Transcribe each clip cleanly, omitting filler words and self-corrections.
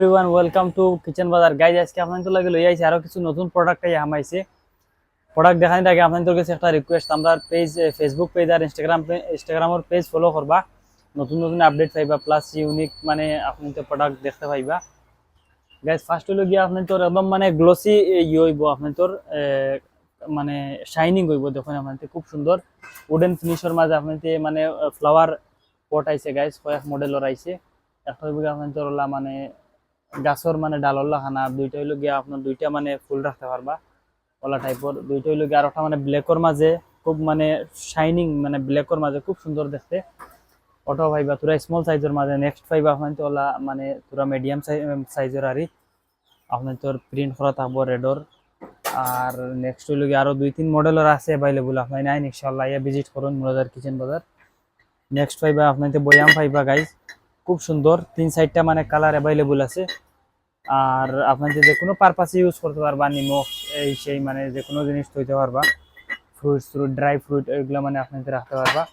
Everyone welcome to kitchen বাজার guys. আজকে আপনাদের লাগে লই আইছি আরো কিছু নতুন প্রোডাক্ট আমাইছে। প্রোডাক্ট দেখানোর আগে আপনাদের কাছে একটা রিকোয়েস্ট, আমরা পেজ ফেসবুক পেজ আর ইনস্টাগ্রামের পেজ ফলো করবা, নতুন নতুন আপডেট পাইবা, প্লাস ইউনিক মানে আপনাদের প্রোডাক্ট দেখতে পাইবা। গাইজ ফার্স্ট হলো গিয়ে আপনাদের একদম মানে গ্লোসি হইব, আপনাদের মানে শাইনিং হইব। দেখুন আপনাদের খুব সুন্দর উডেন ফিনিশের মাঝে আপনাদের মানে ফ্লাওয়ার পট আইছে গাইজ, কয়েক মডেলের আইছে। একটা হইব আপনাদের মানে গাছর মানে ডালল্লা খানা, দুইটা হইলো গিয়া আপনার দুইটা মানে ফুল রাখতে পারবা ওলা টাইপর। দুইটা হইলো গিয়া আর একটা মানে ব্ল্যাকর মাঝে খুব মানে শাইনিং, মানে ব্ল্যাকর মাঝে খুব সুন্দর দেখতে। ওটাও পাইবা তোরা স্মল সাইজের মাঝে। নেক্সট পাইবা আপনার তো ওলা মানে তোরা মিডিয়াম সাইজের আরই আপনার তোর প্রিন্ট করা থাকবো রেডর। আর নেক্সট হইলো গিয়া আরো দুই তিন মডেলের আছে অ্যাভেলেবল, আপনার নাইন ইনশাল্লাহ ইয়া ভিজিট করুন মুরাদার কিচেন বাজার। নেক্সট পাইবা আপনার বয়াম পাইবা গাইজ, খুব সুন্দর তিন সাইডটা মানে কালার অ্যাভেলেবল আছে। আর আপনাদের যে কোনো পারপাসে ইউজ করতে পারবা, নিমখ এই সেই মানে যে কোনো জিনিস থইতে পারবা, ড্রাই ফ্রুট এগুলো মানে আপনাদের রাখতে পারবা।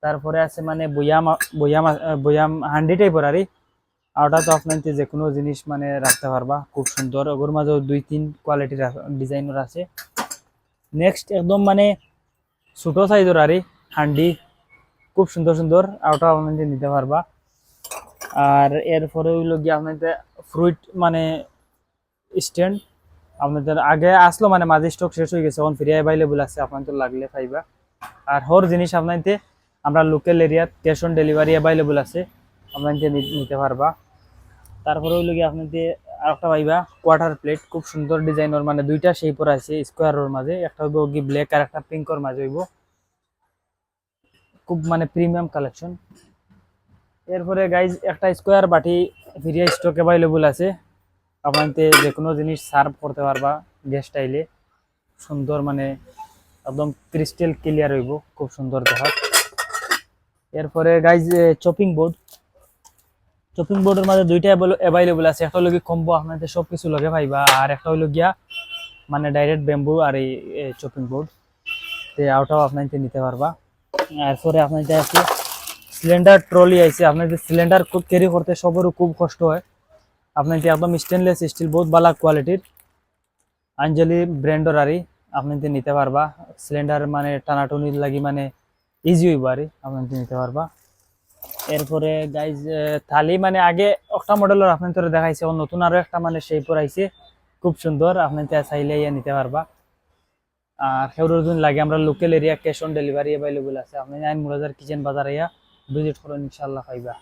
তারপরে আছে মানে বয়াম বয়াম বয়াম হান্ডি টাইপের আর ওটা তো আপনাদের যে কোনো জিনিস মানে রাখতে পারবা, খুব সুন্দর। ওগুলোর মাঝেও দুই তিন কোয়ালিটির ডিজাইনের আছে। নেক্সট একদম মানে ছোটো সাইজের আর হান্ডি, খুব সুন্দর সুন্দর, ওটা আপনাদের নিতে পারবা। আর এরপরে হইলো গিয়ে আপনাদের ফ্রুট মানে স্ট্যান্ড আপনাদের আগে আসলো মানে মাঝে স্টক শেষ হয়ে গেছে, এখন ফ্রি অ্যাভেলেবল আছে, আপনাদের লাগলে পাইবা। আর হর জিনিস আপনাদের আমরা লোকাল এরিয়াত ক্যাশ অন ডেলিভারি অ্যাভেলেবল আছে, আপনাদের নিতে পারবা। তারপরে হইলো গিয়ে আপনাদের আর একটা পাইবা কোয়ার্টার প্লেট, খুব সুন্দর ডিজাইনের, মানে দুইটা শেপর আছে স্কোয়ারের মাঝে, একটা হইব কি ব্ল্যাক আর একটা পিঙ্কর মাঝে হইব, খুব মানে প্রিমিয়াম কালেকশন। এরপরে গাইজ একটা স্কোয়ার বাটি ফ্রি স্টক অ্যাভেলেবল আছে, আপনাদের যে কোনো জিনিস সার্ভ করতে পারবা গ্যাস স্টাইলে, সুন্দর মানে একদম ক্রিস্টাল ক্লিয়ার হইব, খুব সুন্দর দেখা। এরপরে গাইজ চপিং বোর্ডের মাঝে দুইটা অ্যাভেলেবল আছে, একটা হলো কি কম্বো আপনাদের সব কিছু লগে পাইবা, আর একটা হলো গিয়া মানে ডাইরেক্ট ব্যাম্বু আর এই চপিং বোর্ড, ওটাও আপনাদের নিতে পারবা। এরপরে আপনাদের আছে সিলিন্ডার ট্রলি আইছে, আপনাদের সিলিন্ডার ক্যারি করতে সবারও খুব কষ্ট হয়, আপনাদের একদম স্টেনলেস স্টিল বহুত ভালো কোয়ালিটির আঞ্জলি ব্র্যান্ডর আরই আপনাদের নিতে পারবা। সিলিন্ডার মানে টানাটুনির লাগি মানে ইজি হইব আরই, আপনাদের নিতে পারবা। এরপরে গাইজ থালি মানে আগে একটা মডেলের আপনাদের দেখাইছে, নতুন আরো একটা মানে সেই পরাইছে, খুব সুন্দর, আপনাদের চাইলে ইয়া নিতে পারবা। আর সেগুলোর জন্য লাগে আমরা local area cash on delivery available আছে, আপনি আইন মুরাদার কিচেন বাজার ইয়া ভিজিট করুন, ইনশাল্লাহ পাইবা।